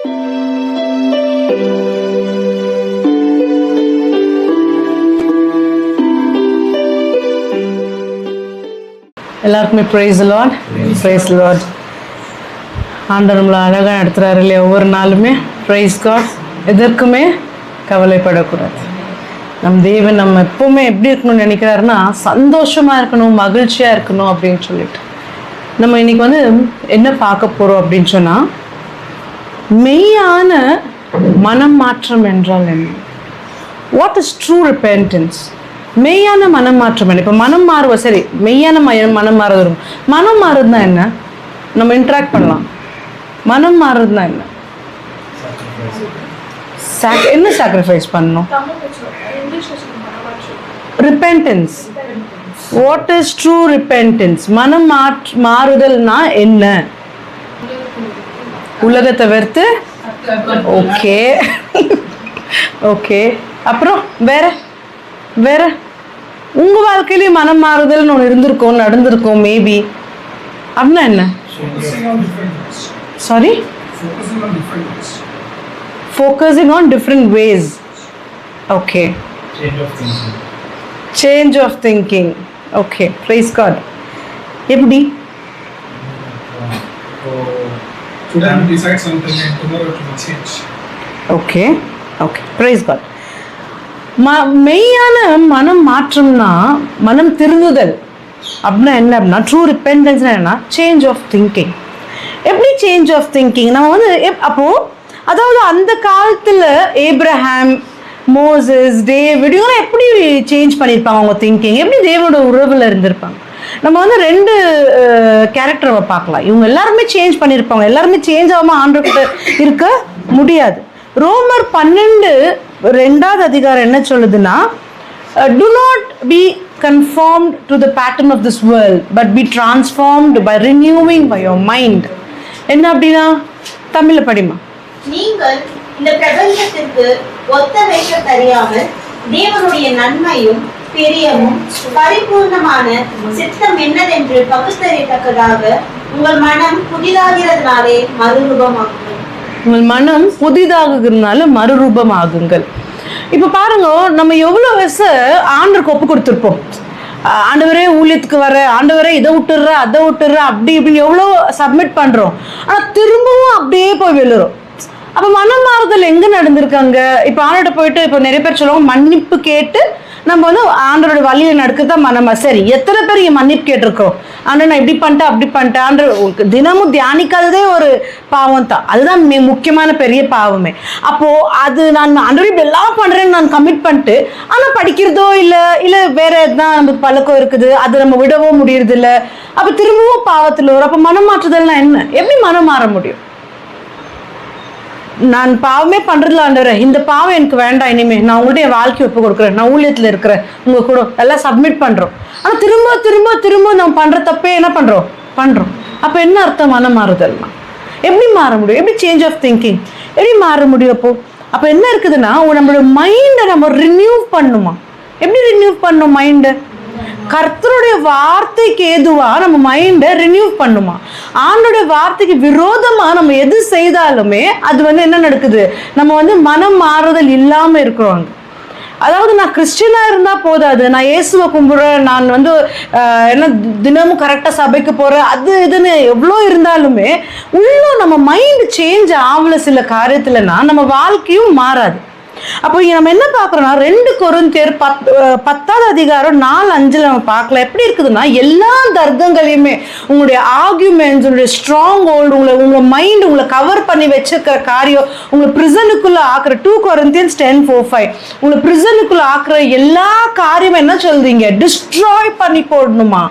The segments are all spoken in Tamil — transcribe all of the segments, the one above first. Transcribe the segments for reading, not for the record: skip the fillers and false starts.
எல்லாருக்குமே praise the Lord. Praise the Lord. ஆண்டவர் நம்மளை அழகாக நடத்துகிறாரு இல்லையா? ஒவ்வொரு நாளுமே praise God. எதற்குமே கவலைப்படக்கூடாது. நம் தேவன் நம்ம எப்பவுமே எப்படி இருக்கணும்னு நினைக்கிறாருன்னா சந்தோஷமாக இருக்கணும், மகிழ்ச்சியாக இருக்கணும் அப்படின்னு சொல்லிட்டு நம்ம இன்னைக்கு என்ன பார்க்க போகிறோம் அப்படின்னு சொன்னால், மெய்யான மனம் மாற்றம் என்றால் என்ன? What is true repentance? மெய்யான மனம் மாற்றம் என்ன? இப்போ மனம் மாறுவா, சரி, மெய்யான மனம் மாறுவது வரும். மனம் மாறுதுன்னா என்ன? நம்ம இன்ட்ராக்ட் பண்ணலாம். மனம் மாறுதுன்னா என்ன? என்ன சாக்ரிஃபைஸ் பண்ணணும்? Repentance. What is true repentance? மனம் மாறுதல்னா என்ன? உலகத்தை வெறுத்து. ஓகே ஓகே, அப்புறம் வேற வேற உங்க வாழ்க்கையிலேயே மனம் மாறுதல்னு ஒன்று இருந்திருக்கும், நடந்திருக்கும் மேபி. அப்படின்னா என்ன? Sorry, focusing on different ways. Okay, change of thinking. Okay, praise God. எப்படி? Today we decide something and tomorrow it will change. Okay, okay, praise God. மெய்யான மனம் மாற்றம்னா, மனம் திருந்துதல் அப்படின்னா என்ன அப்படின்னா, ட்ரூ ரிப்பென்டன்ஸ்னா என்ன? Change of thinking. எப்படி சேஞ்ச் ஆஃப் திங்கிங்? நம்ம அப்போது அதாவது அந்த காலத்தில் ஏப்ரஹாம், மோசஸ், டேவிட் இவங்க எப்படி சேஞ்ச் பண்ணியிருப்பாங்க அவங்க திங்கிங்? எப்படி தேவனோட உறவில் இருந்திருப்பாங்க? நம்ம ரெண்டு கேரக்டரை பார்க்கலாம். இவங்க எல்லாருமே சேஞ்ச் பண்ணியிருப்பாங்க. எல்லாருமே சேஞ்ச் ஆகாமல் ஆண்டவர்கிட்ட இருக்க முடியாது. ரோமர் 12:2 அதிகாரம் என்ன சொல்லுதுன்னா, do not be conformed to the pattern of this world but be transformed by renewing by your mind. என்ன அப்படின்னா? தமிழ்ல படிமா. நீங்கள் இந்த பிரபஞ்சத்திற்கு ஒத்த வேஷம் தெரியாமல் தேவனுடைய நன்மையும் பிரியமும் பரிபூர்ணமான சித்தம் என்னதென்று பகுத்தறியத்தக்கதாக உங்கள் மனம் புதிதாகிறதுனாலே மறுரூபமாகுங்கள். உங்கள் மனம் புதிதாகுகிறதுனால மறுரூபமாகுங்கள். இப்போ பாருங்க, நம்ம எவ்வளோ வயசு ஆண்டருக்கு ஒப்பு கொடுத்துருப்போம். ஆண்டவரே ஊழியத்துக்கு வர, ஆண்டவரே இதை விட்டுடுற, அதை விட்டுடுற, அப்படி இப்படின்னு எவ்வளோ சப்மிட் பண்ணுறோம். ஆனால் திரும்பவும் அப்படியே போய் விழுறோம். அப்போ மனம் மாறுதல் எங்கே நடந்திருக்காங்க? இப்போ ஆண்டோட போயிட்டு இப்போ நிறைய பேர் சொல்லுவாங்க மன்னிப்பு கேட்டு நம்ம ஆண்டரோட வழியில் நடக்குதான் மனமா. சரி, எத்தனை பேர் இங்கே மன்னிப்பு கேட்டிருக்கோம்? ஆண்டர் நான் இப்படி பண்ணிட்டேன், அப்படி பண்ணிட்டேன். ஆண்டர் தினமும் தியானிக்காததே ஒரு பாவம் தான். அதுதான் முக்கியமான பெரிய பாவமே. அப்போது அது நான் ஆண்டர் இப்படி எல்லாம் பண்ணுறேன்னு நான் கமிட் பண்ணிட்டு, ஆனால் படிக்கிறதோ இல்லை வேற எதுனா நமக்கு பழக்கம் இருக்குது, அது நம்ம விடவோ முடியறது இல்லை. அப்போ திரும்பவும் பாவத்தில் வரும். அப்போ மனம் மாற்றுதல்னா என்ன? எப்படி மனம் மாற முடியும்? நான் பாவமே பண்றதுல ஆண்டவரே, இந்த பாவம் எனக்கு வேண்டாம், இனிமே நான் உங்கள்கிட்ட என் வாழ்க்கை ஒப்பு கொடுக்குறேன், நான் ஊழியத்தில் இருக்கிறேன், உங்க கூட எல்லாம் சப்மிட் பண்றோம். ஆனா திரும்ப திரும்ப திரும்ப நம்ம பண்ற தப்பே என்ன பண்றோம். அப்ப என்ன அர்த்தம் மனம் மாறுதல்னா? எப்படி மாற முடியும்? எப்படி சேஞ்ச் ஆஃப் திங்கிங் எப்படி மாற முடியும்? அப்போ என்ன இருக்குதுன்னா, நம்மளோட மைண்டை நம்ம ரினியூ பண்ணுமா? எப்படி ரினியூ பண்ணும் மைண்டை? கர்த்தருடைய வார்த்தைக்கு ஏதுவா நம்ம மைண்டை ரினியூ பண்ணுமா? ஆண்டோடைய வார்த்தைக்கு விரோதமா நம்ம எது செய்தாலுமே அது என்ன நடக்குது? நம்ம மனம் மாறுதல் இல்லாம இருக்கிறோம். அதாவது நான் கிறிஸ்டியனா இருந்தா போதாது, நான் இயேசுவை கும்பிடுறேன், நான் என்ன தினமும் கரெக்டா சபைக்கு போறேன், அது இதுன்னு எவ்வளோ இருந்தாலுமே உள்ள நம்ம மைண்ட் சேஞ்ச் ஆகல சில காரியத்துலனா நம்ம வாழ்க்கையும் மாறாது. அப்போ இங்க நம்ம என்ன பார்க்குறோம்னா, 2 கொரிந்தியர் 10 அதிகாரம் 4-5 நம்ம பார்க்கலாம். எப்படி இருக்குதுன்னா, எல்லா தர்க்கங்களையுமே உங்களுடைய ஆர்கியூமெண்ட்ஸ், உங்களுடைய ஸ்ட்ராங் ஹோல்டு, உங்களை மைண்ட் உங்களை கவர் பண்ணி வச்சிருக்கிற காரியம், உங்களை பிரிசனுக்குள்ள ஆக்குற 2 கொரிந்தியன்ஸ் 10:4-5 உங்களை பிரிசனுக்குள்ள ஆக்குற எல்லா காரியமும் என்ன சொல்றீங்க? டிஸ்ட்ராய் பண்ணி போடணுமா?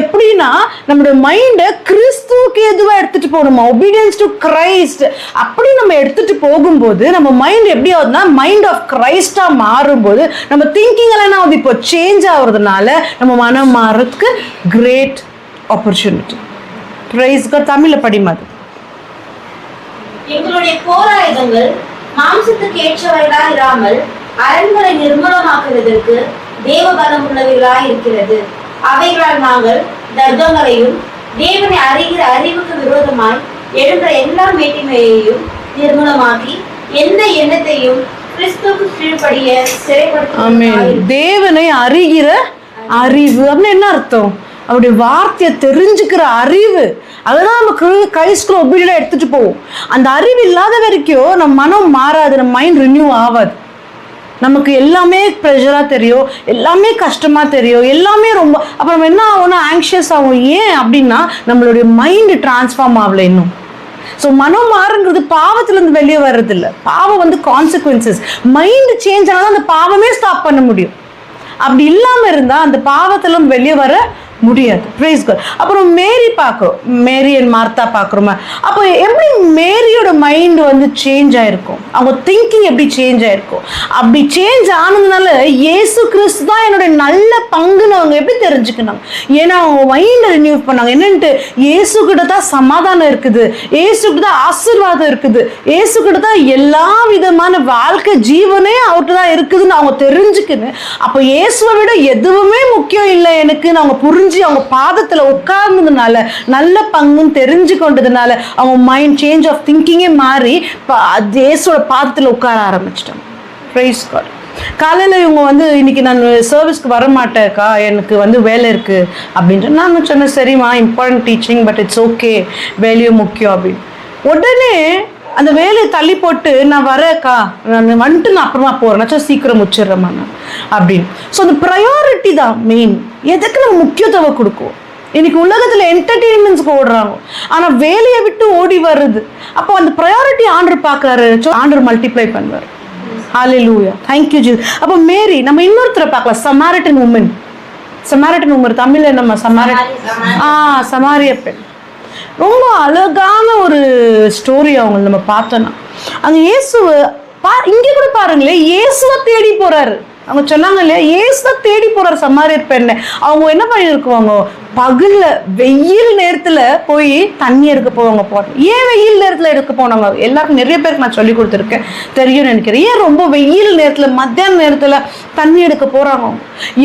எப்படின்னா நம்மளுடைய மைண்டை கிறிஸ்துவுக்கு எதுவாக எடுத்துட்டு போகணுமா? Obedience to Christ. அப்படி நம்ம எடுத்துட்டு போகும்போது நம்ம மைண்ட் எப்படி ஆகுதுன்னா, மைண்ட் ஆஃப் கிரைஸ்டா மாறும்போது நம்ம திங்கிங் எல்லாம் இப்போ சேஞ்ச் ஆகுறதுனால நம்ம மனம் மாறதுக்கு கிரேட் ஆப்பர்ச்சுனிட்டி. Praise God. தமிழ்ல படிமாது. எங்களுடைய போராயுதங்கள் மாம்சத்துக்கு ஏற்றவைகளாய் இராமல் அரண்களை நிர்மூலமாக்குவதற்கு தேவ பலம் உள்ளவைகளாய் இருக்கிறது. அவைகளால் நாங்கள் தர்க்கங்களையும் தேவனை அறிகிற அறிவுக்கு விரோதமாய் எழுந்த எல்லா மேட்டிமையையும் நிர்மூலமாக்கி எந்த எண்ணத்தையும் கிறிஸ்துவுக்கு கீழ்ப்படிய சிறைப்படுத்த தேவனை அறிகிற அறிவு அப்படின்னு என்ன அர்த்தம்? அவருடைய வார்த்தையை தெரிஞ்சுக்கிற அறிவு. அதுதான் நமக்கு கிரைஸ்ட்ல ஒபீடியண்டா எடுத்துட்டு போவோம். அந்த அறிவு இல்லாத வரைக்கும் நம்ம மனம் மாறாது, நம்ம மைண்ட் ரினியூ ஆகாது. நமக்கு எல்லாமே ப்ரெஷரா தெரியும், எல்லாமே கஷ்டமா தெரியும், எல்லாமே ரொம்ப அப்போ நம்ம என்ன ஆகும்னா ஆங்ஷியஸ் ஆகும். ஏன் அப்படின்னா நம்மளுடைய மைண்டு டிரான்ஸ்ஃபார்ம் ஆகல இன்னும். ஸோ மனம் மாறுங்கிறது பாவத்திலேருந்து வெளியே வர்றது இல்லை. பாவம் வந்து கான்சிக்வன்சஸ். மைண்டு சேஞ்ச் ஆனால் அந்த பாவமே ஸ்டாப் பண்ண முடியும். அப்படி இல்லாமல் இருந்தால் அந்த பாவத்திலும் வெளியே வர முடியாது. Praise God. அப்புறம் மேரி பார்க்குறோம், மேரி அண்ட் மார்த்தா பார்க்குறோமா? அப்போ எப்படி மேரியோட மைண்டு வந்து சேஞ்ச் ஆகிருக்கும், அவங்க திங்கிங் எப்படி சேஞ்ச் ஆகிருக்கும்? அப்படி சேஞ்ச் ஆனதுனால இயேசு கிறிஸ்து தான் என்னுடைய நல்ல பங்குன்னு அவங்க எப்படி தெரிஞ்சுக்கினாங்க? ஏன்னா அவங்க மைண்டை ரினியூ பண்ணாங்க. என்னன்ட்டு இயேசுக்கிட்ட தான் சமாதானம் இருக்குது, இயேசுக்கிட்ட தான் ஆசீர்வாதம் இருக்குது, இயேசுக்கிட்ட தான் எல்லா விதமான வாழ்க்கை ஜீவனே அவர்கிட்ட தான் இருக்குதுன்னு அவங்க தெரிஞ்சுக்கின்னு, அப்போ இயேசுவை விட எதுவுமே முக்கியம் இல்லை எனக்குன்னு அவங்க புரிஞ்சு அவங்க பாதத்துல உட்கார்ந்ததுனால, நல்ல பங்குன்னு தெரிஞ்சு கொண்டதுனால அவங்க மைண்ட் சேஞ்ச் ஆஃப் திங்கிங்கே மாறி இயேசுவோட பாதத்துல உட்கார ஆரம்பிச்சிட்டாங்க. Praise God. காலையில் இவங்க வந்து இன்னைக்கு நான் சர்வீஸ்க்கு வர மாட்டேக்கா, எனக்கு வந்து வேலை இருக்குது அப்படின்ட்டு நான் சொன்னேன். சரிம்மா, important teaching, but it's okay, வேலையும் முக்கியம் அப்படின்னு. உடனே அந்த வேலையை தள்ளி போட்டு நான் வரேக்கா, நான் வந்துட்டு நான் அப்புறமா போகிறேன், நான் சீக்கிரம் முடிச்சிடுறேம்மா நான் அப்படின்னு. ஸோ அந்த ப்ரையாரிட்டி தான் மெயின். எதுக்கு நம்ம முக்கியத்துவம் கொடுக்குவோம்? இன்னைக்கு உலகத்தில் என்டர்டெயின்மெண்ட்ஸ்க்கு ஓடுறாங்க, ஆனால் வேலையை விட்டு ஓடி வருது. அப்போ அந்த ப்ரையாரிட்டி ஆண்டர் பார்க்குறாரு, ஆண்டர் மல்டிப்ளை பண்ணுவார். ஹல்லேலூயா, தேங்க்யூ ஜீசஸ். அப்போ மேரி, நம்ம இன்னொருத்தரை பார்க்கலாம், சமாரிட்டன் உமன். சமாரிட்டன் உமன் தமிழ்ல நம்ம சமாரிய பெண். ரொம்ப அழகான ஒரு ஸ்டோரி அவங்க நம்ம பார்த்தோன்னா, அங்கே இயேசுவை இங்கே கூட பாருங்களேன், இயேசுவை தேடி போறாரு. அவங்க சொன்னாங்க இல்லையா, இயேசுவை தேடி போறாரு சமாரியர் பெண்ணை. அவங்க என்ன பண்ணியிருக்குவாங்க, பகல்ல வெயில் நேரத்துல போய் தண்ணி எடுக்க போவாங்க. ஏன் வெயில் நேரத்துல எடுக்க போனாங்க? எல்லாருக்கும் நிறைய பேருக்கு நான் சொல்லி கொடுத்துருக்கேன், தெரியும்னு நினைக்கிறேன். ஏன் ரொம்ப வெயில் நேரத்துல மத்தியான நேரத்துல தண்ணி எடுக்க போறாங்க?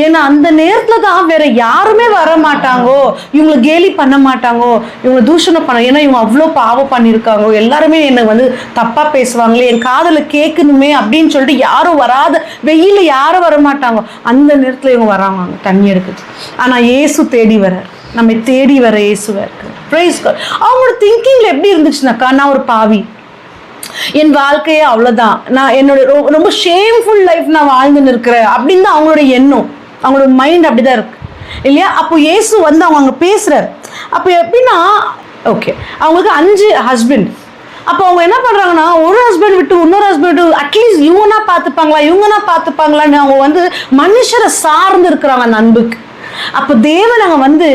ஏன்னா அந்த நேரத்துல தான் வேற யாருமே வர மாட்டாங்கோ, இவங்களை கேலி பண்ண மாட்டாங்கோ, இவங்களை தூஷணம் பண்ண. ஏன்னா இவங்க அவ்வளோ பாவம் பண்ணியிருக்காங்க, எல்லாருமே என்னை வந்து தப்பா பேசுவாங்களே, என் காதல கேட்கணுமே அப்படின்னு சொல்லிட்டு யாரும் வராத, வெயில யாரும் வர மாட்டாங்க. அந்த நேரத்துல இவங்க வராங்க தண்ணி எடுக்குது. ஆனா இயேசு தேடி வர, நம்ம தேடி வர இயேசுவா இருக்கு. Praise God. அவங்களோட திங்கிங்ல எப்படி இருந்துச்சுனாக்கா, நான் ஒரு பாவி, என் வாழ்க்கையே அவ்வளோதான், நான் என்னோட ரொம்ப ஷேம்ஃபுல் லைஃப் நான் வாழ்ந்துன்னு இருக்கிறேன் அப்படின்னு தான் அவங்களோட எண்ணம், அவங்களோட மைண்ட் அப்படிதான் இருக்கு இல்லையா? அப்போ இயேசு வந்து அவங்க அங்கே பேசுறாரு. அப்போ எப்படின்னா, ஓகே, அவங்களுக்கு 5 ஹஸ்பண்ட். அப்போ அவங்க என்ன பண்ணுறாங்கன்னா, ஒரு ஹஸ்பண்ட் விட்டு இன்னொரு ஹஸ்பண்ட் விட்டு அட்லீஸ்ட் இவங்கன்னா பார்த்துப்பாங்களான்னு அவங்க வந்து மனுஷரை சார்ந்து இருக்கிறாங்க அந்த அன்புக்கு. அப்போ தேவன் அங்கே வந்து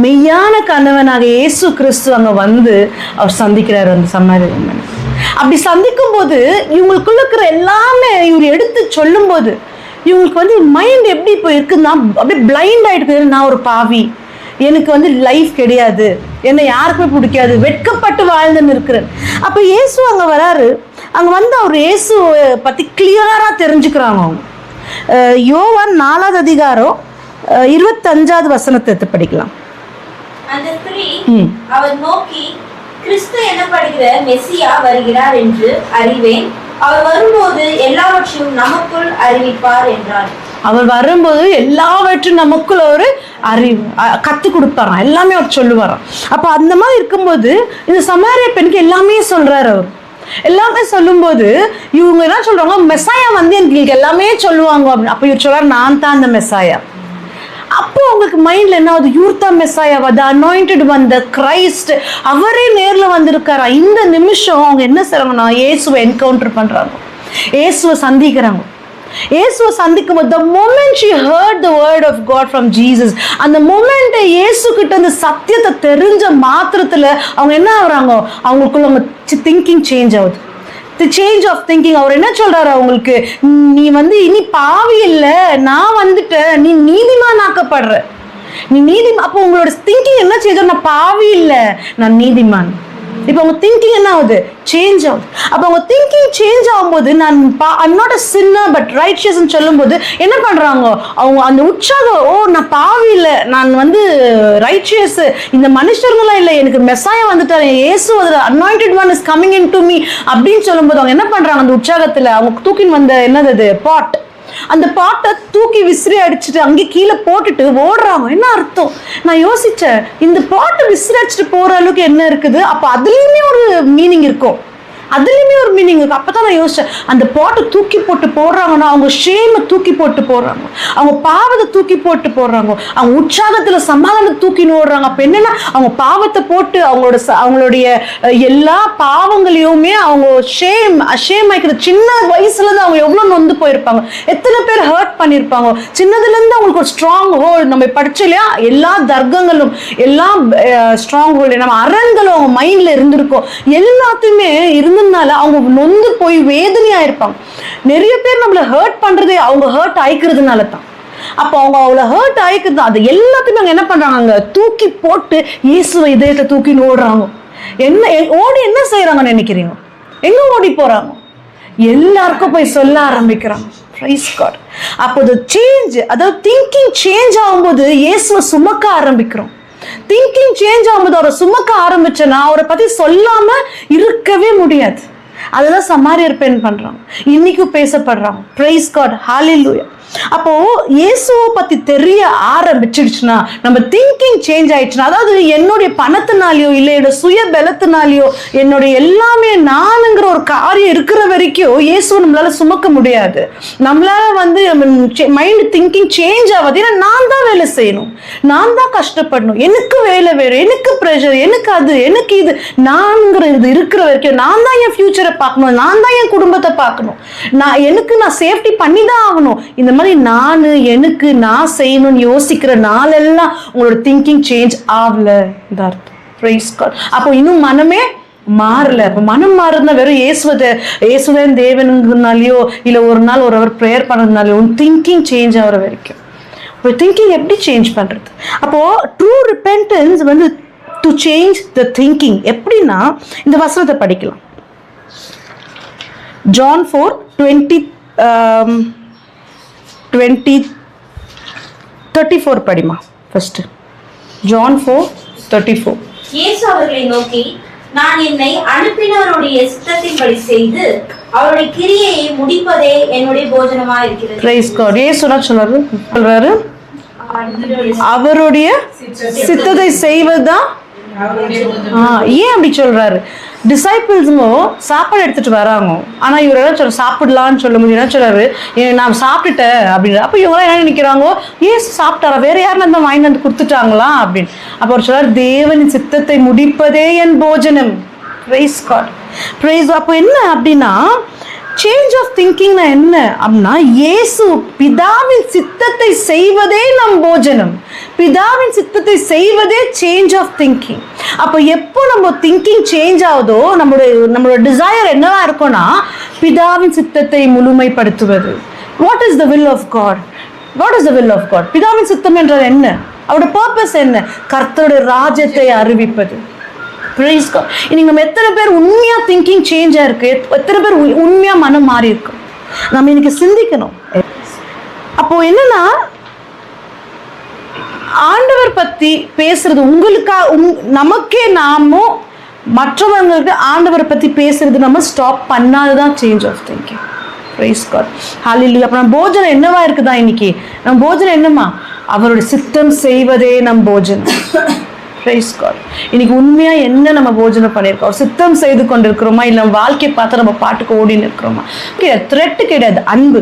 மெய்யான கணவனாக இயேசு கிறிஸ்து அங்கே வந்து அவர் சந்திக்கிறார் அந்த சமாரிய பெண்ணை. அப்படி சந்திக்கும் போது இவங்களுக்குள்ள இருக்கிற எல்லாமே இவர் எடுத்து சொல்லும் போது இவங்களுக்கு வந்து மைண்ட் எப்படி இப்போ இருக்குன்னா, அப்படியே பிளைண்ட் ஆகிடுது. நான் ஒரு பாவி, எனக்கு வந்து லைஃப் கிடையாது, என்னை யாருக்குமே பிடிக்காது, வெட்கப்பட்டு வாழ்ந்துன்னு இருக்கிறேன். அப்போ இயேசு அங்கே வராரு. அங்கே வந்து அவர் இயேசுவை பற்றி கிளியராக தெரிஞ்சுக்கிறாங்க அவங்க. யோவான் 4வது அதிகாரம் 25வது வசனத்தை எடுத்து படிக்கலாம். அந்த ஸ்திரீ அவர் நோக்கி, கிறிஸ்து எனப்படுகிற மெசியா வருகிறார் என்று அறிவேன், அவர் வரும்போது எல்லாவற்றையும் நமக்குள் அறிவிப்பார் என்றார். அவர் வரும்போது எல்லாவற்றும் நமக்குள்ள ஒரு அறிவு கற்றுக் கொடுப்பாராம், எல்லாமே அவர் சொல்லுவாராம். அப்போ அந்த மாதிரி இருக்கும்போது இந்த சமாரிய பெண்ணுக்கு எல்லாமே சொல்றாரு. அவர் எல்லாமே சொல்லும்போது இவங்க என்ன சொல்றாங்க, மெசாயா வந்து எனக்கு எல்லாமே சொல்லுவாங்க அப்படின்னு. அப்போ இவர் சொல்றாரு, நான் தான் அந்த மெசாயா. அப்போ உங்களுக்கு மைண்ட்ல என்ன ஆகுது, யூர் தான் மெசாயா, த அனாயிண்டட் ஒன், த கிரைஸ்ட், அவரே நேர்ல வந்திருக்காரா. இந்த நிமிஷம் அவங்க என்ன செய்றாங்கன்னா, இயேசுவை என்கவுண்டர் பண்றாங்க, இயேசுவை சந்திக்கிறாங்க. இயேசுவை சந்திக்கும் போது the moment she heard the word of God from Jesus, அந்த மொமெண்ட் இயேசு கிட்ட அந்த சத்தியத்தை தெரிஞ்ச மாத்திரத்துல அவங்க என்ன ஆகுறாங்க, அவங்களுக்குள்ள அவங்க திங்கிங் சேஞ்ச் ஆகுது. The change of thinking. அவர் என்ன சொல்றாரு அவங்களுக்கு, நீ வந்து இனி பாவி இல்லை, நான் வந்துட்டு நீ நீதிமான் ஆக்கப்படுற, நீ நீதிமான். அப்போ உங்களோட திங்கிங் என்ன செய்யுது, நான் பாவி இல்லை, நான் நீதிமான். இப்போ அவங்க திங்கிங் என்ன ஆகுது? சேஞ்ச் ஆகுது. அப்போ அவங்க திங்கிங் சேஞ்ச் ஆகும்போது நான் ஐம் நாட் அ சின்னர் பட் ரைச்சியஸ்ன்னு சொல்லும்போது என்ன பண்ணுறாங்க? அவங்க அந்த உற்சாகம், ஓ நான் பாவி இல்லை, நான் வந்து ரைச்சியஸ், இந்த மனுஷர்களாம் இல்லை, எனக்கு மெசாயா வந்துட்டாரு, இயேசு வந்து anointed one is coming in to me அப்படின்னு சொல்லும்போது அவங்க என்ன பண்ணுறாங்க? அந்த உற்சாகத்தில் அவங்க தூக்கின்னு வந்த என்னது பாட், அந்த பாட்டை தூக்கி விசிறி அடிச்சுட்டு அங்கே கீழே போட்டுட்டு ஓடுறாங்க. என்ன அர்த்தம்? நான் யோசிச்சேன், இந்த பாட்டை விசிறி அடிச்சுட்டு போற அளவுக்கு என்ன இருக்குது? அப்போ அதுலேயுமே ஒரு மீனிங் இருக்கும், அதுலேயுமே ஒரு மீனிங் இருக்கு. அப்போ தான் நான் யோசிச்சேன், அந்த பாட்டை தூக்கி போட்டு போடுறாங்கன்னா அவங்க ஷேமை தூக்கி போட்டு போடுறாங்க, அவங்க பாவத்தை தூக்கி போட்டு போடுறாங்க, அவங்க உற்சாகத்தில் சமாதானத்தை தூக்கின்னு ஓடுறாங்க. அப்போ என்னன்னா அவங்க பாவத்தை போட்டு அவங்களுடைய எல்லா பாவங்களையுமே அவங்க ஷேம் ஆயிக்கிற சின்ன வயசுலேருந்து அவங்க எவ்வளோ நொந்து போயிருப்பாங்க, எத்தனை பேர் ஹர்ட் பண்ணியிருப்பாங்க. சின்னதுலேருந்து அவங்களுக்கு ஒரு ஸ்ட்ராங் ஹோல்ட், நம்ம படிச்சோம் இல்லையா, எல்லா தர்க்கங்களும் எல்லா ஸ்ட்ராங் ஹோல்டு நம்ம அரண்களும் அவங்க மைண்டில் இருந்திருக்கும். எல்லாத்தையுமே இருந்து அவங்க நொந்து போய் வேதனையா இருப்பாங்க. நிறைய பேர் நம்மள ஹர்ட் பண்றதே அவங்க ஹர்ட் ஆயிக்கிறதுனால தான். அப்போ அவங்க அவ்வளோ ஹர்ட் ஆயிக்கிறது, அது எல்லாத்தையுமே அவங்க என்ன பண்றாங்க? தூக்கி போட்டு இயேசுவை இதயத்தை தூக்கி ஓடுறாங்க. ஓடி என்ன செய்யறாங்கன்னு நினைக்கிறீங்க? எங்க ஓடி போறாங்க? எல்லாருக்கும் போய் சொல்ல ஆரம்பிக்கிறாங்க. Praise God. அப்போ சேஞ்ச், அதாவது திங்கிங் சேஞ்ச் ஆகும்போது இயேசுவை சுமக்க ஆரம்பிக்கிறோம். திங்கிங் சேஞ்ச் ஆகும்போது அவரை சுமக்க ஆரம்பிச்சேன்னா அவரை பத்தி சொல்லாம இருக்கவே முடியாது. அதுதான் சமாரியர் பெண் பண்றாங்க, இன்னைக்கும் பேசப்படுறாங்க. Praise God. Hallelujah. அப்போ இயேசுவை பத்தி தெரிய ஆரம்பிச்சிடுச்சுன்னா, நம்ம திங்கிங் சேஞ்ச் ஆயிடுச்சுன்னா, அதாவது என்னுடைய பணத்தினாலேயோ இல்லை என்னோட சுய பலத்தினாலேயோ என்னுடைய எல்லாமே நானுங்கிற ஒரு காரியம் இருக்கிற வரைக்கும் இயேசுவை நம்மளால சுமக்க முடியாது. நம்மளால வந்து மைண்ட் திங்கிங் சேஞ்ச் ஆகாது. ஏன்னா நான் தான் வேலை செய்யணும், நான் தான் கஷ்டப்படணும், எனக்கு வேலை வேணும், எனக்கு ப்ரெஷர், எனக்கு அது, எனக்கு இது, நான்ங்கிறது இருக்கிற வரைக்கும் நான் தான் என் ஃபியூச்சரை பார்க்கணும், நான் தான் என் குடும்பத்தை பார்க்கணும், நான் சேஃப்டி பண்ணி தான் ஆகணும். இந்த மாதிரி நான் எனக்கு நான் செய்யணும்னு யோசிக்கிற நாளெல்லாம் உங்களோட திங்கிங் சேஞ்ச் ஆகல. இந்த அர்த்தம். Praise God. அப்போ இன்னும் மனமே மாறல. அப்போ மனம் மாறுதுன்னா வெறும் இயேசுதான் தேவனுங்கனாலையோ இல்லை ஒரு நாள் ஒரு அவர் ப்ரேயர் பண்ணதுனாலையோ திங்கிங் சேஞ்ச் ஆகிற வரைக்கும். இப்போ திங்கிங் எப்படி சேஞ்ச் பண்றது? அப்போ ட்ரூ ரிப்பென்டன்ஸ் வந்து டு சேஞ்ச் த திங்கிங் எப்படின்னா, இந்த வசனத்தை படிக்கலாம். ஜான் 4:34 படிமா ஃபர்ஸ்ட். ஜான் 4:34. இயேசு அவர்களை நோக்கி, நான் என்னை அனுப்பினவருடைய சித்தத்தின்படி செய்து அவருடைய கிரியையை முடிப்பதே என்னுடைய போஜனமா இருக்கிறது. Praise God. இயேசு சொல்றாரு அவருடைய சித்தத்தை செய்வதுதான். ஏன் அப்படி சொல்றாரு? டிசைபிள்ஸுங்க சாப்பாடு எடுத்துட்டு வராங்க, ஆனா இவர் என்ன சொல்ற சாப்பிடலான்னு சொல்ல முடியும். என்ன சொல்றாரு? நான் சாப்பிட்டுட்டேன் அப்படின்னு. அப்ப இவங்க என்ன நினைக்கிறாங்க? ஏசு சாப்பிட்டாரா, வேற யாரும் அந்த வாங்கி வந்து கொடுத்துட்டாங்களா அப்படின்னு. அப்ப அவர் சொல்றாரு, தேவனின் சித்தத்தை முடிப்பதே என் போஜனம். Praise God. Praise. அப்போ என்ன அப்படின்னா, சேஞ்ச் ஆஃப் திங்கிங்னா என்ன அப்படின்னா, இயேசு பிதாவின் சித்தத்தை செய்வதே நம் போஜனம், பிதாவின் சித்தத்தை செய்வதே சேஞ்ச் ஆஃப் திங்கிங். அப்போ எப்போ நம்ம திங்கிங் சேஞ்ச் ஆகுதோ நம்மளோட டிசையர் என்னவா இருக்கும்னா, பிதாவின் சித்தத்தை முழுமைப்படுத்துவது. What is the will of God? What is the will of God? பிதாவின் சித்தம் என்றால் என்ன? அவரோட பர்பஸ் என்ன? கர்த்தருடைய ராஜ்யத்தை அறிவிப்பது. Praise God. இன்னைக்கு நம்ம எத்தனை பேர் உண்மையா திங்கிங் சேஞ்ச் ஆயிருக்கு, எத்தனை பேர் உண்மையா மனம் மாறி இருக்கு, நம்ம இன்னைக்கு சிந்திக்கணும். அப்போ என்னன்னா, ஆண்டவர் பத்தி பேசுறது உங்களுக்கா நமக்கே நாமோ மற்றவங்களுக்கு ஆண்டவரை பத்தி பேசுறது நம்ம ஸ்டாப் பண்ணாததான் change of thinking. Praise God. Hallelujah. அப்ப நம்ம போஜனம் என்னவா இருக்குதா இன்னைக்கு? நம்ம போஜனம் என்னமா? அவருடைய சித்தம் செய்வதே நம் போஜனம். Praise God. இன்னைக்கு உண்மையா என்ன நம்ம போஜனம் பண்ணியிருக்கோம்? சித்தம் செய்து கொண்டிருக்கிறோமா, இல்லை நம்ம வாழ்க்கையை பார்த்து நம்ம பாட்டுக்கு ஓடின்னு இருக்கிறோமா? த்ரெட்டு கிடையாது, அன்பு.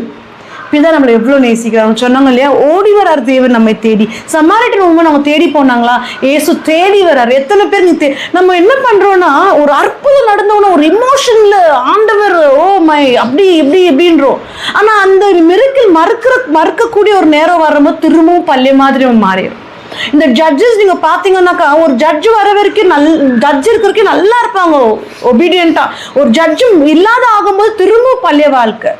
பிதா நம்மளை எவ்வளோ நேசிக்கிறாங்க சொன்னாங்க இல்லையா? ஓடி வரார் தேவன் நம்மை தேடி. சமாரியன் உண்மை நம்ம தேடி போனாங்களா? ஏசு தேடி வரார். எத்தனை பேர் நம்ம என்ன பண்றோம்னா, ஒரு அற்புதம் நடந்தோன்னா ஒரு இமோஷன்ல ஆண்டவர் ஓ மை அப்படி இப்படி இப்படின்றோம். ஆனா அந்த மிருக்கில் மறுக்கக்கூடிய ஒரு நேரம் வரும்போது திரும்பவும் பள்ளி மாதிரி மாறிடும். இந்த ஜட்ஜஸ் நீங்க பாத்தீங்கன்னாக்கா, ஒரு ஜட்ஜ் வர வரைக்கும் ஜட்ஜ் இருக்கிற வரைக்கும் நல்லா இருப்பாங்க, ஒபீடியண்டா. ஒரு ஜட்ஜும் இல்லாத ஆகும்போது திரும்ப பழைய வாழ்க்கை.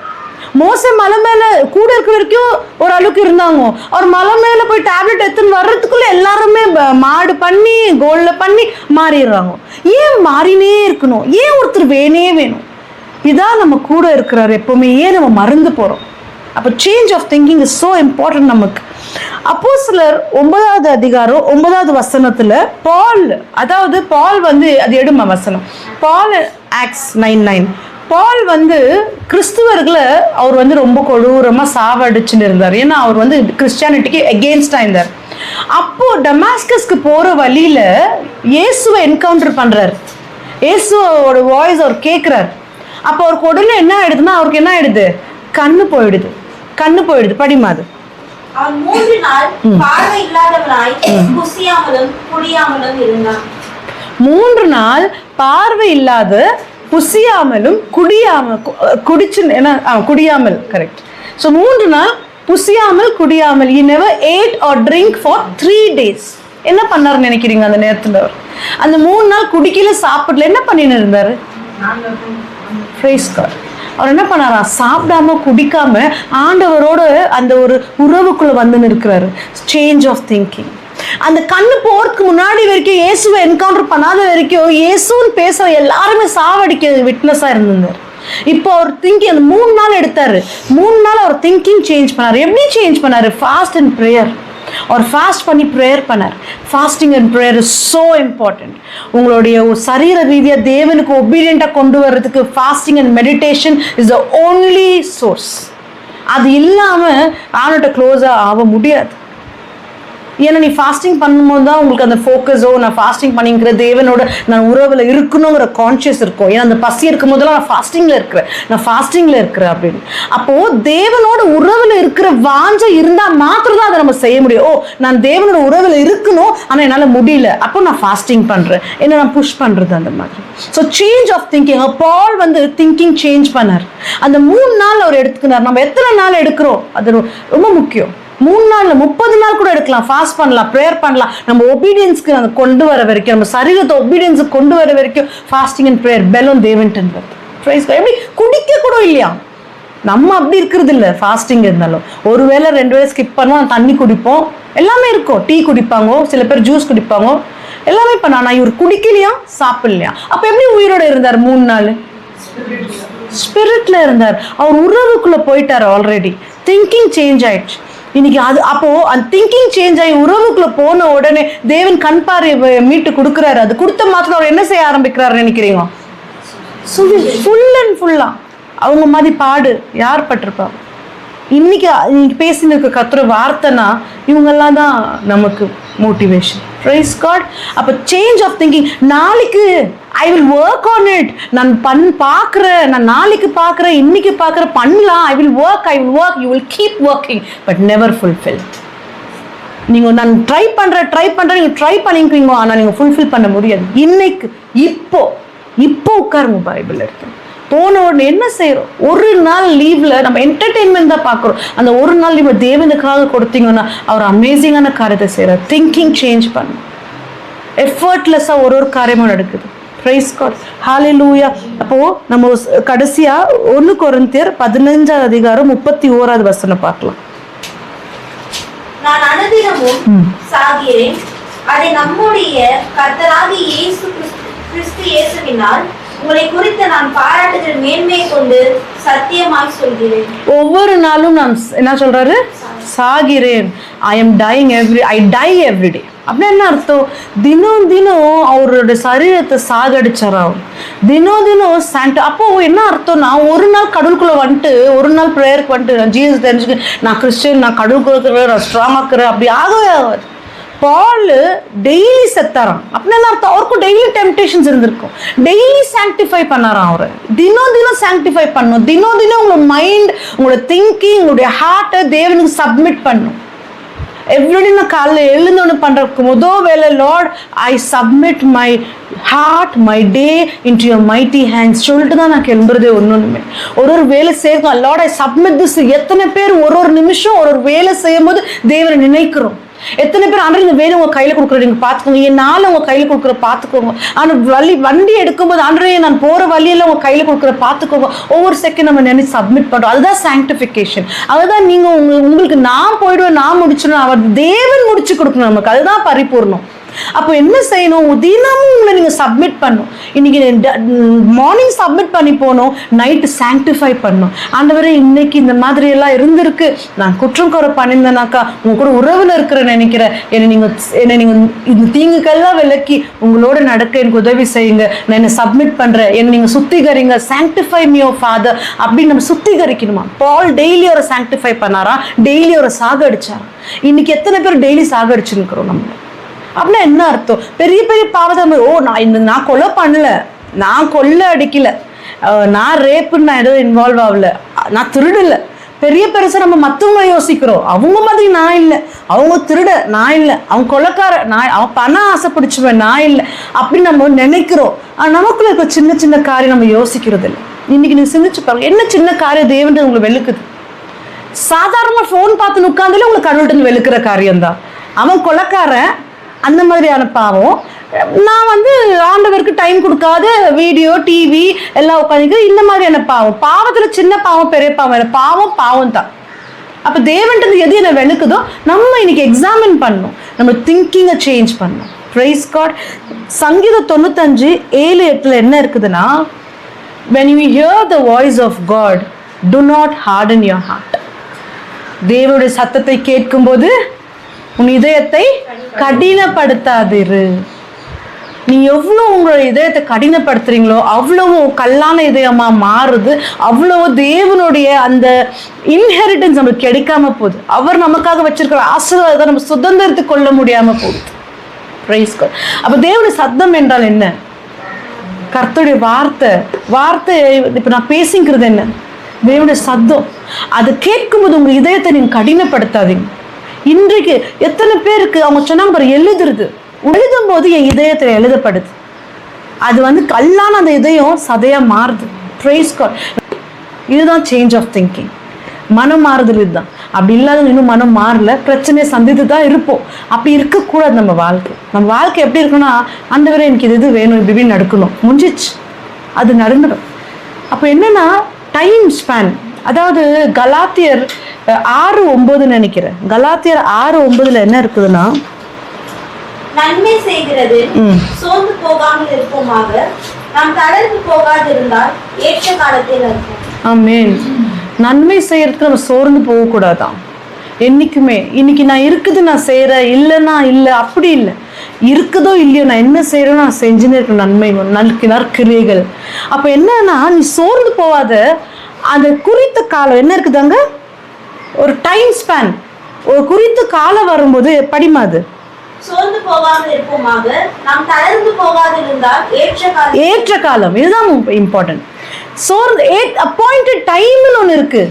மோச மலை மேல கூட இருக்கிற வரைக்கும் ஒரு அளவுக்கு இருந்தாங்க, அவர் மலை மேல போய் டேப்லெட் எடுத்துன்னு வர்றதுக்குள்ள எல்லாருமே மாடு பண்ணி கோல்ல பண்ணி மாறிடுறாங்க. ஏன் மாறினே இருக்கணும்? ஏன் ஒருத்தர் வேணும்? இதான் நம்ம கூட இருக்கிறார் எப்பவுமே, ஏன் நம்ம மறந்து போறோம்? அப்போ change of thinking is so important நமக்கு. அப்போஸ்தலர் 9வது அதிகாரம் 9வது வசனத்துல பால், அதாவது பால் வந்து அது எடுமா வசனம், பால் ஆக்ட்ஸ் 9:9. பால் வந்து கிறிஸ்துவர்களை அவர் வந்து ரொம்ப கொடூரமா சாவடிச்சுன்னு இருந்தார். ஏன்னா அவர் வந்து கிறிஸ்டியானிட்டிக்கு எகெயின்ஸ்டா இருந்தார். அப்போ டமாஸ்கஸ்க்கு போற வழியில இயேசுவை என்கவுண்டர் பண்றாரு. இயேசுவோட வாய்ஸ் அவர் கேட்கிறார். அப்போ அவருக்கு உடனே என்ன ஆயிடுதுன்னா, அவருக்கு என்ன ஆயிடுது? கண்ணு போயிடுது. படிமாது. அவன் 3 நாள் பார்வை இல்லாதவனாய் புசியாமலும் குடியாமலும் இருந்தான். 3 நாள் பார்வை இல்லாத, புசியாமலும் குடியாமல் கரெக்ட். ஸோ 3 நாள் புசியாமல் குடியாமல். He never ate or drink for 3 days. என்ன பண்ணாருன்னு நினைக்கிறீங்க அந்த நேரத்தில்? அவர் அந்த 3 நாள் குடிக்கல, சாப்பிடல, என்ன பண்ணின்னு இருந்தாரு? Praise God. அவர் என்ன பண்ணாரா? சாப்பிடாம குடிக்காம ஆண்டவரோட அந்த ஒரு உறவுக்குள்ள வந்து இருக்கிறாரு. Change of thinking. அந்த கண்ணு போறதுக்கு முன்னாடி வரைக்கும், இயேசுவை என்கவுண்டர் பண்ணாத வரைக்கும், இயேசுன்னு பேசுற எல்லாருமே சாவடிக்க விட்னஸா இருந்தார். இப்போ அவர் திங்கிங் அந்த 3 நாள் எடுத்தாரு. 3 நாள் அவர் திங்கிங் சேஞ்ச் பண்ணாரு. எப்படி சேஞ்ச் பண்ணாரு? Fast and prayer. அவர் ஃபாஸ்ட் பண்ணி ப்ரேயர் பண்ணார். Fasting and prayer is so important. உங்களுடைய சரீர ரீதியாக தேவனுக்கு ஒபீடியண்ட்டாக கொண்டு வர்றதுக்கு fasting and meditation is the only source. அது இல்லாமல் ஆனோட்ட க்ளோஸாக ஆக முடியாது. ஏன்னா நீ ஃபாஸ்டிங் பண்ணும்போது தான் உங்களுக்கு அந்த ஃபோக்கஸோ, நான் ஃபாஸ்டிங் பண்ணிக்கிற தேவனோட நான் உறவில் இருக்கணுங்கிற கான்ஷியஸ் இருக்கும். ஏன்னா அந்த பசி இருக்கும் போதெல்லாம் நான் ஃபாஸ்டிங்கில் இருக்கிறேன் அப்படின்னு. அப்போது தேவனோட உறவில் இருக்கிற வாஞ்சை இருந்தால் மாத்திரம் தான் அதை நம்ம செய்ய முடியும். ஓ, நான் தேவனோட உறவில் இருக்கணும், ஆனால் என்னால் முடியல, அப்போ நான் ஃபாஸ்டிங் பண்ணுறேன், என்ன நான் புஷ் பண்ணுறது, அந்த மாதிரி. So change of thinking. Paul வந்து திங்கிங் சேஞ்ச் பண்ணார். அந்த 3 நாள் அவர் எடுத்துக்கினார். நம்ம எத்தனை நாள் எடுக்கிறோம் அது ரொம்ப முக்கியம். 3 நாள்ல 30 நாள் கூட எடுக்கலாம். ஃபாஸ்ட் பண்ணலாம், ப்ரேயர் பண்ணலாம். நம்ம ஒபீடியன்ஸ்க்கு அதை கொண்டு வர வரைக்கும், நம்ம சரீரத்தை ஒபீடியன்ஸுக்கு கொண்டு வர வரைக்கும் ஃபாஸ்டிங் அண்ட் ப்ரேயர் பெலும் தேவன்ட்டு வருது. எப்படி குடிக்க கூட இல்லையா? நம்ம அப்படி இருக்கிறது இல்லை. ஃபாஸ்டிங் இருந்தாலும் 1 வேளை 2 வேளை ஸ்கிப் பண்ணுவோம், தண்ணி குடிப்போம், எல்லாமே இருக்கும். டீ குடிப்பாங்க, சில பேர் ஜூஸ் குடிப்பாங்க, எல்லாமே பண்ண. ஆனால் இவர் குடிக்கலையா, சாப்பிடலையா? அப்போ எப்படி உயிரோட இருந்தார்? 3 நாள் ஸ்பிரிட்ல இருந்தார். அவர் உறவுக்குள்ள போயிட்டார். ஆல்ரெடி திங்கிங் சேஞ்ச் ஆயிடுச்சு. இன்னைக்கு அது அப்போ அந்த திங்கிங் சேஞ்ச் ஆகி உறவுக்குள்ள போன உடனே தேவன் கண் பார்வை மீட்டு கொடுக்குறாரு. அது கொடுத்த மாத்திரம் அவர் என்ன செய்ய ஆரம்பிக்கிறாரு நினைக்கிறீங்க? ஃபுல் அண்ட் ஃபுல்லா அவங்க மாதிரி பாடு யார் பட்டிருப்பா? இன்னைக்கு பேசினிருக்க கத்துற வார்த்தைனா இவங்கெல்லாம் தான் நமக்கு மோட்டிவேஷன். Praise God. அப்போ சேஞ்ச் ஆஃப் திங்கிங். நாளைக்கு I will work on it. நான் பார்க்குறேன், நான் நாளைக்கு பார்க்குறேன், இன்னைக்கு பார்க்குறேன், பண்ணலாம். I will work. You will keep working but never fulfil. நீங்கள் நான் ட்ரை பண்ணுறேன் நீங்கள் ட்ரை பண்ணிக்கிறீங்க, ஆனால் நீங்கள் ஃபுல்ஃபில் பண்ண முடியாது. இன்னைக்கு இப்போ உட்காருங்க, பைபிள் எடுத்து போன உடனே என்ன செய்யறோம்? 1 நாள் லீவ்ல நம்ம என்டர்டெயின்மெண்ட் தான் பார்க்குறோம். அந்த 1 நாள் லீவ் தேவனுக்காக கொடுத்தீங்கன்னா அவர் அமேசிங்கான காரியத்தை செய்யறார். திங்கிங் சேஞ்ச் பண்ணும். எஃபர்ட்லெஸ்ஸா ஒரு காரியமும் நடக்குது. Praise God. ஹalleluya. அப்போ நம்ம கடைசியா 1 கொரிந்தியர் 15வது அதிகாரம் 31வது வசனம் பார்க்கலாம். நான் அனுதினமும் சாகிறேன், அதை நம்முடைய கர்த்தராகிய இயேசு கிறிஸ்து இயேசுவினால் உங்களை குறித்து நான் பாராட்டுகிற மேன்மையை கொண்டு சத்தியமாய் சொல்கிறேன். ஒவ்வொரு நாளும் நான் என்ன சொல்றாரு? சாகிறேன். ஐ டை எவ்ரி டே. அப்படின்னா என்ன அர்த்தம்? தினம் அவரோட சரீரத்தை சாகடிச்சாரா? தினம் சாண்ட். அப்போ என்ன அர்த்தம்னா, 1 நாள் கடவுளுக்குள்ள வந்துட்டு, 1 நாள் ப்ரேயருக்கு வந்துட்டு, நான் ஜீசஸ் தெரிஞ்சுக்க, நான் கிறிஸ்டியன், நான் கடவுளுக்குள்ள நான் ஸ்ட்ராங்காக்குறேன், அப்படி ஆகவே ஆகாது. பால் டெய்லி செத்தாராம். அப்படின்னு அர்த்தம் அவருக்கும் டெய்லி டெம்டேஷன்ஸ் இருந்திருக்கும். டெய்லி சாங்டிஃபை பண்ணாராம். அவரை தினம் சாங்டிஃபை பண்ணணும். தினம் உங்களோட மைண்ட், உங்களோட திங்கிங், உங்களுடைய ஹார்ட்டை தேவனுக்கு சப்மிட் பண்ணணும். எவ்ரிடே நான் காலையில் எழுந்தோன்னு பண்ணுறதுக்கு முதல் வேலை, Lord I submit my heart, my day into your mighty hands சொல்லிட்டு தான் நான் கிளம்புறதே. ஒன்று ஒரு வேலை செய்யணும். Lord I submit this. எத்தனை பேர் ஒரு நிமிஷம் ஒரு வேலை செய்யும் போது தேவனை நினைக்கிறோம்? எத்தனை பேர் ஆண்டவரே இந்த வேலை உங்க கையில கொடுக்குற, நீங்க பாத்துக்கோங்க, என் நாள் உங்க கையில கொடுக்குற பாத்துக்கோங்க. ஆனா வண்டி எடுக்கும்போது ஆண்டவரே நான் போற வழியில உங்க கையில கொடுக்குற பாத்துக்கோங்க. ஒவ்வொரு செகண்ட் நம்ம நினைச்சு சப்மிட் பண்றோம். அதுதான் சாங்டிஃபிகேஷன். அதுதான் நீங்க உங்களுக்கு நான் போயிடுவேன், நான் முடிச்சிடணும், அவர் தேவன் முடிச்சு கொடுக்கணும் நமக்கு. அதுதான் பரிபூர்ணம். அப்போ என்ன செய்யணும்? தினமும் உங்களை நீங்க சப்மிட் பண்ணும். இன்னைக்கு மார்னிங் சப்மிட் பண்ணி போகணும், நைட்டு சாங்டிஃபை பண்ணும். ஆண்டவரே இன்னைக்கு இந்த மாதிரி எல்லாம் இருந்திருக்கு, நான் குற்றம் குறை பண்ணியிருந்தேனாக்கா உங்க கூட உறவுல இருக்கிறேன்னு நினைக்கிறேன், என்னை நீங்க இந்த தீங்குக்கெல்லாம் விலக்கி உங்களோட நடக்க எனக்கு உதவி செய்யுங்க, நான் என்ன சப்மிட் பண்றேன், என்னை நீங்க சுத்திகரிங்க, சாங்டிஃபை மீ ஓ ஃபாதர் அப்படின்னு நம்ம சுத்திகரிக்கணுமா. பால் டெய்லி ஒரு சாங்டிஃபை பண்ணாரா, டெய்லி ஒரு சாகடிச்சாரா. இன்னைக்கு எத்தனை பேர் டெய்லி சாகடிச்சுருக்கிறோம் நம்ம? அப்படின்னா என்ன அர்த்தம்? பெரிய பெரிய பாவத்தை நான் கொலை பண்ணல, நான் கொள்ளை அடிக்கல, நான் ரேப்புன்னு நான் எதுவும் இன்வால்வ் ஆகல, நான் திருடல, பெரிய பெருசா நம்ம மற்றவங்க யோசிக்கிறோம். அவங்க மாதிரி நான் இல்லை, அவங்க திருட நான் இல்லை, அவங்க கொலைக்கார நான், அவன் பணம் ஆசைப்பிடிச்சுவேன் நான் இல்லை அப்படின்னு நம்ம நினைக்கிறோம். நமக்குள்ள இருக்க சின்ன சின்ன காரியம் நம்ம யோசிக்கிறது இல்லை. இன்னைக்கு நீங்க சிந்திச்சு பாருங்க, என்ன சின்ன காரியம் தேவன் உங்களுக்கு வெளுக்குது? சாதாரண போன் பார்த்து உட்காந்துல உங்களுக்கு கடவுள்கிட்ட வெளுக்கிற காரியம் தான். அவன் கொலைக்காரன், அந்த மாதிரியான பாவம். நான் ஆண்டவருக்கு டைம் கொடுக்காத வீடியோ டிவி எல்லாம் உட்காந்து இந்த மாதிரியான பாவம். பாவத்துல சின்ன பாவம் பெரிய பாவம் இல்லை, பாவம் பாவம் தான். அப்ப தேவன்றது எது என்ன வெளுக்குதோ நம்ம இன்னைக்கு எக்ஸாமின் பண்ணணும், நம்ம திங்கிங்கை சேஞ்ச் பண்ணணும். Praise God. சங்கீதம் 95:7-8 என்ன இருக்குதுன்னா, when you hear the voice of God, do not harden your heart. தேவனுடைய சத்தத்தை கேட்கும்போது உன் இதயத்தை கடினப்படுத்தாதிரு. நீ எவ்வளோ உங்களோட இதயத்தை கடினப்படுத்துறீங்களோ அவ்வளவு கல்லான இதயமா மாறுது, அவ்வளவு தேவனுடைய அந்த இன்ஹெரிட்டன்ஸ் நமக்கு கிடைக்காம போகுது. அவர் நமக்காக வச்சிருக்கிற ஆசீர்வாதத்தை நம்ம சுதந்திரத்து கொள்ள முடியாம போகுது. Praise God. அப்ப தேவனுடைய சத்தம் என்றால் என்ன? கர்த்தருடைய வார்த்தை. இப்ப நான் பேசிக்கிறது என்ன? தேவனுடைய சத்தம். அது கேட்கும்போது உங்க இதயத்தை நீங்க கடினப்படுத்தாதீங்க. இன்றைக்கு எத்தனை பேருக்கு அவங்க சொன்னாங்க பாரு, எழுதும் போது என் இதயத்துல எழுதப்படுது, அது கல்லான அந்த இதயம் சதையா மாறுது. Praise God. இதுதான் சேஞ்ச் ஆஃப் திங்கிங். மனம் மாறுதல் இதுதான். அப்படி இல்லாத இன்னும் மனம் மாறல, பிரச்சனையை சந்தித்து தான் இருப்போம். அப்படி இருக்கக்கூடாது. நம்ம வாழ்க்கை எப்படி இருக்குன்னா, ஆண்டவரே எனக்கு இது வேணும், இப்படி நடக்கணும், முடிஞ்சிச்சு, அது நடந்துடும். அப்போ என்னன்னா டைம் ஸ்பேன். அதாவது கலாத்தியர் 6:9 நினைக்கிறேன். கலாத்தியர் 6:9 என்ன இருக்குதுன்னா, நன்மை செய்கிறது சோர்ந்து போகாமல் இருப்போமாக, நாம் தளர்ந்து போகாதிருந்தால் ஏற்ற காலத்தில் இருக்கும். ஆமென். நன்மை செய்யறதுக்கு நம்ம சோர்ந்து போகக்கூடாதான் என்னைக்குமே. இன்னைக்கு நான் இருக்குது நான் செய்யறேன், இல்லைன்னா இல்லை, அப்படி இல்லை. இருக்குதோ இல்லையோ நான் என்ன செய்யறேன்னு நான் செஞ்சுன்னு இருக்கேன். நன்மை நற்கிரியைகள். அப்ப என்னன்னா நீ சோர்ந்து போவாத. அந்த குறித்த காலம் என்ன இருக்குதாங்க, ஒரு டைம் ஸ்பேன், ஒரு குறித்த காலம் வரும்போது படிமாது சோர்ந்து போகாமல் இருப்போமாக, நாம் தளர்ந்து போகாதிருந்தால் ஏற்ற காலம். இதுதான் இம்பார்ட்டன்ட். சோர்ந்து அப்பாயிண்டட் டைம்னு ஒன்று இருக்கு.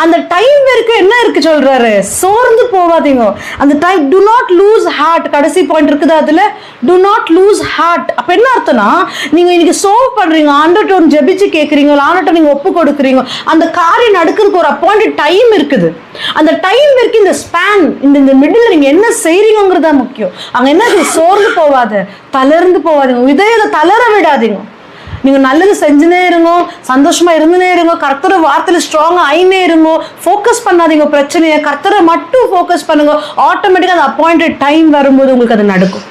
அந்த டைம் வரைக்கும் என்ன இருக்கு சொல்றாரு, சோர்ந்து போகாதீங்க. அந்த time do not lose heart. கடைசி பாயிண்ட் இருக்குது அதுல, டு நாட் லூஸ் ஹார்ட். அப்ப என்ன அர்த்தம்னா, நீங்க இன்னைக்கு சோர்வ் பண்றீங்க, ஆண்டவர்ட்ட ஒன்று ஜெபிச்சு கேட்குறீங்க, ஆண்டவர்ட்ட நீங்க ஒப்பு கொடுக்குறீங்க, அந்த காரியம் நடக்கிறதுக்கு ஒரு அப்பாயிண்டட் டைம் இருக்குது. அந்த டைம் வரைக்கும் இந்த ஸ்பேன், இந்த மிடில் நீங்க என்ன செய்றீங்கிறது தான் முக்கியம். அங்க என்ன, சோர்ந்து போவாத, தளர்ந்து போவாதீங்க, இதயத்தை தளர விடாதீங்க. நீங்க நல்லது செஞ்சுனே இருங்க, சந்தோஷமா இருந்துனே இருங்க, கர்த்தரை வார்த்தையில ஸ்ட்ராங்கா ஆயினே இருங்க. ஃபோக்கஸ் பண்ணாதீங்க பிரச்சனையை, கர்த்தரை மட்டும் ஃபோக்கஸ் பண்ணுங்க. ஆட்டோமேட்டிக்கா அந்த அப்பாயிண்டட் டைம் வரும்போது உங்களுக்கு அது நடக்கும்.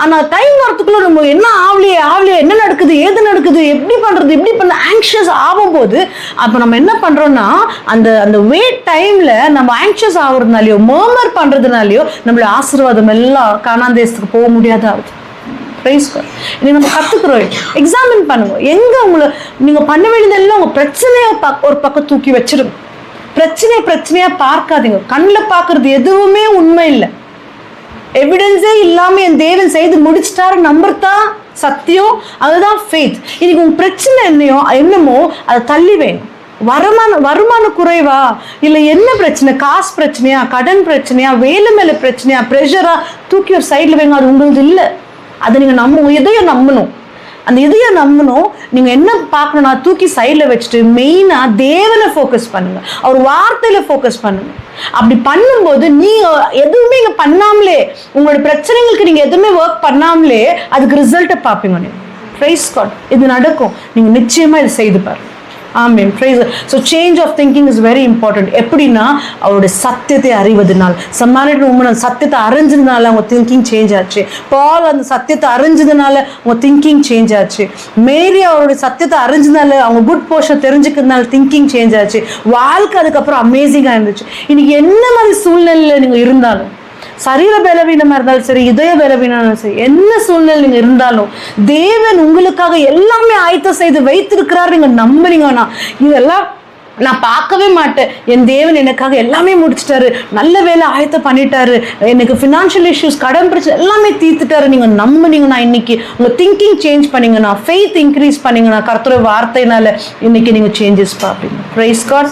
ஆனா டைம் வரத்துக்குள்ள நம்ம என்ன ஆவலியே என்ன நடக்குது, ஏது நடக்குது, எப்படி பண்றது, இப்படி பண்ண ஆங்ஷியஸ் ஆகும்போது, அப்ப நம்ம என்ன பண்றோம்னா அந்த வெயிட் டைம்ல நம்ம ஆங்ஷியஸ் ஆகுறதுனாலயோ மர்மர் பண்றதுனாலயோ நம்மளோட ஆசீர்வாதம் எல்லாம் கானான் தேசத்துக்கு போக முடியாத ஆகுது. இன்னைக்கு நம்ம கத்துக்கிறோம். எக்ஸாமின் பண்ணுங்க. எங்க உங்களை நீங்க பண்ண வேண்டியதெல்லாம் உங்க பிரச்சனைய ஒரு பக்கம் தூக்கி வச்சிருங்க. பிரச்சனையா பார்க்காதீங்க. கண்ணில் பார்க்கறது எதுவுமே உண்மை இல்லை. எவிடன்ஸே இல்லாம என் தேவன் செய்து முடிச்சிட்டாரு நம்புறதா சத்தியம், அதுதான் ஃபெய்த். இன்னைக்கு உங்க பிரச்சனை என்னமோ அதை தள்ளி வேணும். வருமான குறைவா, இல்ல என்ன பிரச்சனை, காசு பிரச்சனையா, கடன் பிரச்சனையா, வேலை மேல பிரச்சனையா, ப்ரெஷரா, தூக்கி ஒரு சைட்ல வைங்க. அது உங்களுக்கு இல்லை. அதை நீங்க உங்க இதயம் நம்பணும். அந்த இதயம் நம்பணும். நீங்க என்ன பார்க்கணும்னா தூக்கி சைட்ல வச்சுட்டு மெயினா தேவனை ஃபோக்கஸ் பண்ணுங்க, அவர் வார்த்தையில ஃபோக்கஸ் பண்ணுங்க. அப்படி பண்ணும்போது நீங்க எதுவுமே இங்க பண்ணாமலே, உங்களோட பிரச்சனைகளுக்கு நீங்க எதுவுமே ஒர்க் பண்ணாமலே அதுக்கு ரிசல்ட்டை பார்ப்பீங்க. நீங்க பிரைஸ் காட். இது நடக்கும். நீங்க நிச்சயமா இதை செய்து பாருங்க. ஆமென். praise God. So change of thinking is very important. எப்படின்னா அவருடைய சத்தியத்தை அறிவதனால், சமாரியன் உமன் சத்தியத்தை அறிஞ்சதுனால அவங்க திங்கிங் சேஞ்ச் ஆச்சு. பால் அந்த சத்தியத்தை அறிஞ்சதுனால அவங்க திங்கிங் சேஞ்ச் ஆச்சு. மேரி அவருடைய சத்தியத்தை அறிஞ்சதுனால அவங்க குட் போர்ஷன் தெரிஞ்சுக்கிறதுனால திங்கிங் சேஞ்ச் ஆச்சு. வாழ்க்கை அதுக்கப்புறம் அமேசிங்கா இருந்துச்சு. இன்னைக்கு என்ன மாதிரி சூழ்நிலையில நீங்க இருந்தாலும், சரீர பலவீனமா இருந்தாலும் சரி, இதய பலவீனமா சரி, என்ன சூழ்நிலை நீங்க இருந்தாலும் தேவன் உங்களுக்காக எல்லாமே ஆயத்தம் செய்து வைத்திருக்கிறார். நீங்க நம்புறீங்கன்னா இதெல்லாம் நான் பார்க்கவே மாட்டேன், என் தேவன் எனக்காக எல்லாமே முடிச்சிட்டாரு, நல்ல வேலை ஆயத்தம் பண்ணிட்டாரு, எனக்கு ஃபினான்ஷியல் இஷ்யூஸ், கடன் பிரச்சனை எல்லாமே தீர்த்துட்டாரு, நீங்க நம்புனீங்கன்னா, இன்னைக்கு உங்க திங்கிங் சேஞ்ச் பண்ணீங்கன்னா, ஃபெய்த் இன்க்ரீஸ் பண்ணீங்கன்னா, கர்த்தருடைய வார்த்தையினால இன்னைக்கு நீங்க சேஞ்சஸ் பார்ப்பீங்க. Praise God.